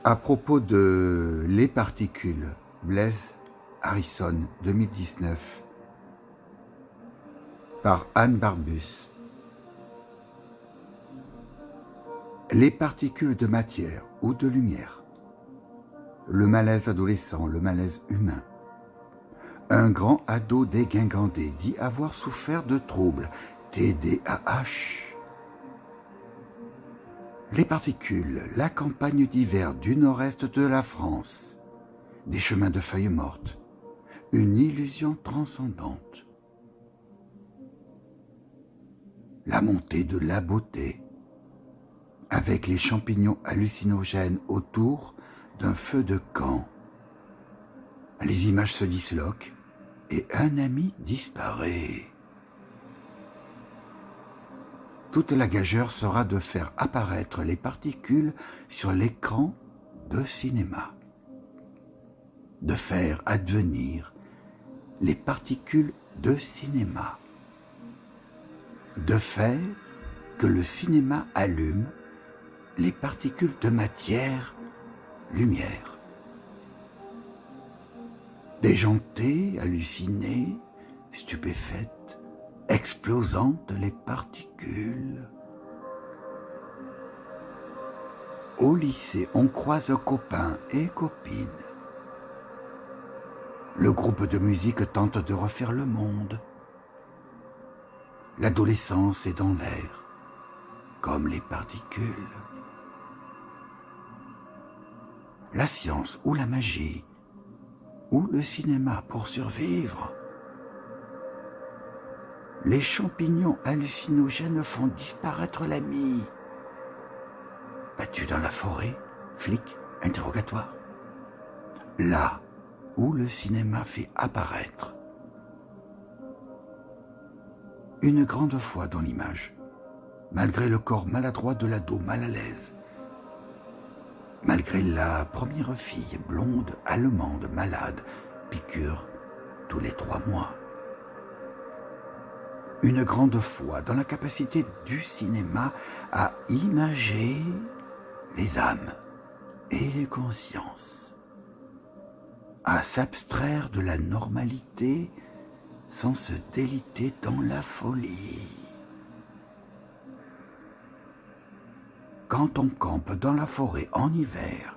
À propos de Les particules, Blaise Harrison, 2019, par Anne Barbus. Les particules de matière ou de lumière. Le malaise adolescent, le malaise humain. Un grand ado dégingandé dit avoir souffert de troubles, TDAH. Les particules, la campagne d'hiver du nord-est de la France. Des chemins de feuilles mortes. Une illusion transcendante. La montée de la beauté, avec les champignons hallucinogènes autour d'un feu de camp. Les images se disloquent et un ami disparaît. Toute la gageure sera de faire apparaître les particules sur l'écran de cinéma. De faire advenir les particules de cinéma. De faire que le cinéma allume les particules de matière, lumière. Déjantées, hallucinées, stupéfaites, explosantes les particules. Au lycée, on croise copains et copines. Le groupe de musique tente de refaire le monde. L'adolescence est dans l'air, comme les particules. La science ou la magie, ou le cinéma pour survivre. Les champignons hallucinogènes font disparaître l'ami. Battu dans la forêt, flic, interrogatoire. Là où le cinéma fait apparaître une grande foi dans l'image, malgré le corps maladroit de l'ado mal à l'aise, malgré la première fille blonde allemande malade, piqûre tous les 3 mois. Une grande foi dans la capacité du cinéma à imager les âmes et les consciences, à s'abstraire de la normalité sans se déliter dans la folie. Quand on campe dans la forêt en hiver,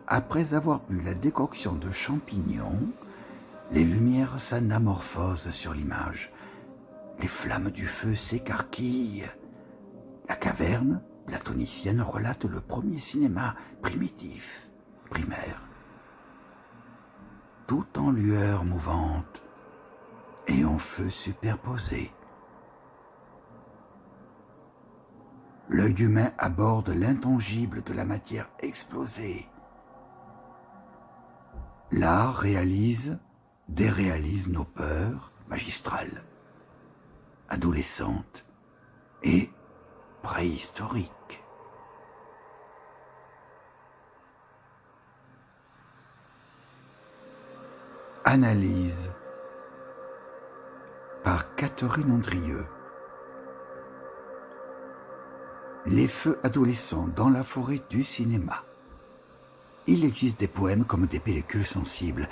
après avoir bu la décoction de champignons, les lumières s'anamorphosent sur l'image. Les flammes du feu s'écarquillent. La caverne platonicienne relate le premier cinéma primitif, primaire. Tout en lueur mouvante et en feu superposé. L'œil humain aborde l'intangible de la matière explosée. L'art réalise, déréalise nos peurs magistrales, adolescentes et préhistoriques. Analyse par Catherine Andrieux. Les feux adolescents dans la forêt du cinéma. Il existe des poèmes comme des pellicules sensibles.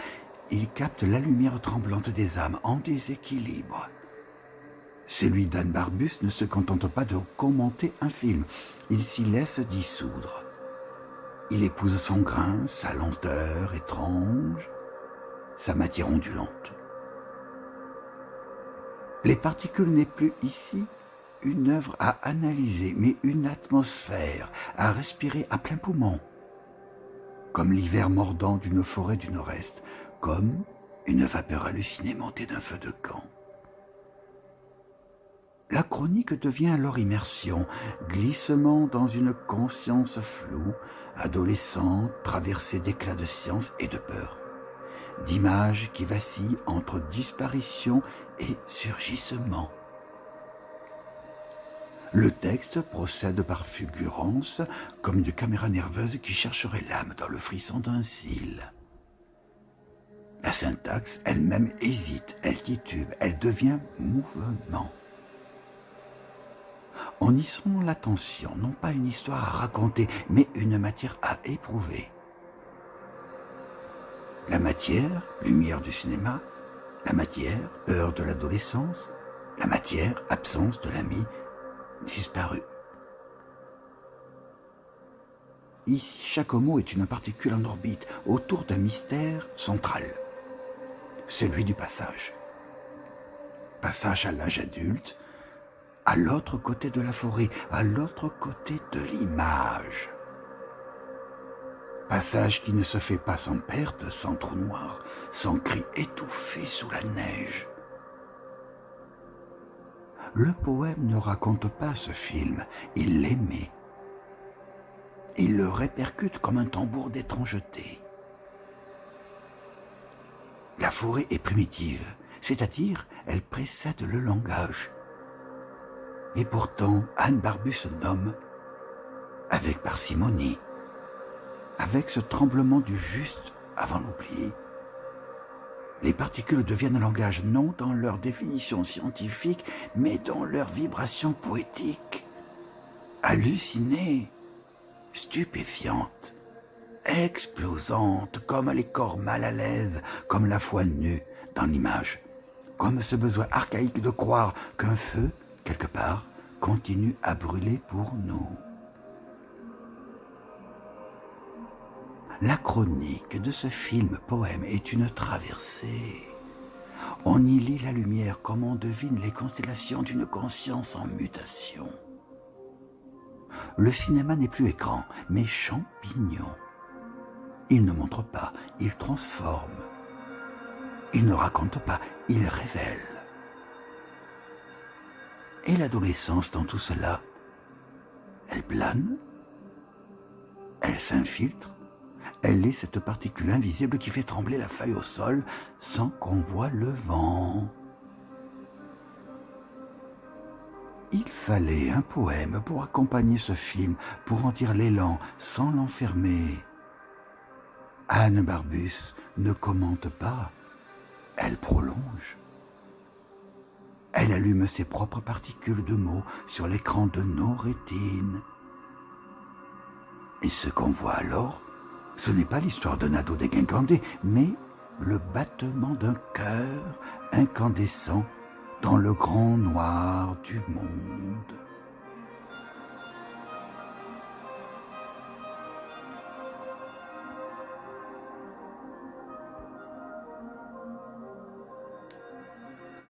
Ils captent la lumière tremblante des âmes en déséquilibre. Celui d'Anne Barbus ne se contente pas de commenter un film. Il s'y laisse dissoudre. Il épouse son grain, sa lenteur étrange, sa matière ondulante. Les particules n'est plus ici une œuvre à analyser, mais une atmosphère à respirer à plein poumon, comme l'hiver mordant d'une forêt du nord-est, comme une vapeur hallucinée montée d'un feu de camp. La chronique devient alors immersion, glissement dans une conscience floue, adolescente, traversée d'éclats de science et de peur, d'images qui vacillent entre disparition et surgissement. Le texte procède par fulgurance, comme une caméra nerveuse qui chercherait l'âme dans le frisson d'un cil. La syntaxe elle-même hésite, elle titube, elle devient mouvement. On y sent l'attention, non pas une histoire à raconter, mais une matière à éprouver. La matière, lumière du cinéma. La matière, peur de l'adolescence. La matière, absence de l'ami disparu. Ici, chaque mot est une particule en orbite autour d'un mystère central, celui du passage. Passage à l'âge adulte, à l'autre côté de la forêt, à l'autre côté de l'image. Passage qui ne se fait pas sans perte, sans trou noir, sans cri étouffé sous la neige. Le poème ne raconte pas ce film, il l'aimait. Il le répercute comme un tambour d'étrangeté. La forêt est primitive, c'est-à-dire elle précède le langage. Et pourtant, Anne Barbusse se nomme avec parcimonie, avec ce tremblement du juste avant l'oubli. Les particules deviennent un langage non dans leur définition scientifique, mais dans leur vibration poétique, hallucinée, stupéfiante, explosante, comme les corps mal à l'aise, comme la foi nue dans l'image, comme ce besoin archaïque de croire qu'un feu, quelque part, continue à brûler pour nous. La chronique de ce film-poème est une traversée. On y lit la lumière comme on devine les constellations d'une conscience en mutation. Le cinéma n'est plus écran, mais champignon. Il ne montre pas, il transforme. Il ne raconte pas, il révèle. Et l'adolescence dans tout cela, elle plane, elle s'infiltre, elle est cette particule invisible qui fait trembler la feuille au sol sans qu'on voie le vent. Il fallait un poème pour accompagner ce film, pour en dire l'élan sans l'enfermer. Anne Barbusse ne commente pas, elle prolonge. Elle allume ses propres particules de mots sur l'écran de nos rétines. Et ce qu'on voit alors, ce n'est pas l'histoire d'un ado dégingandé, mais le battement d'un cœur incandescent dans le grand noir du monde.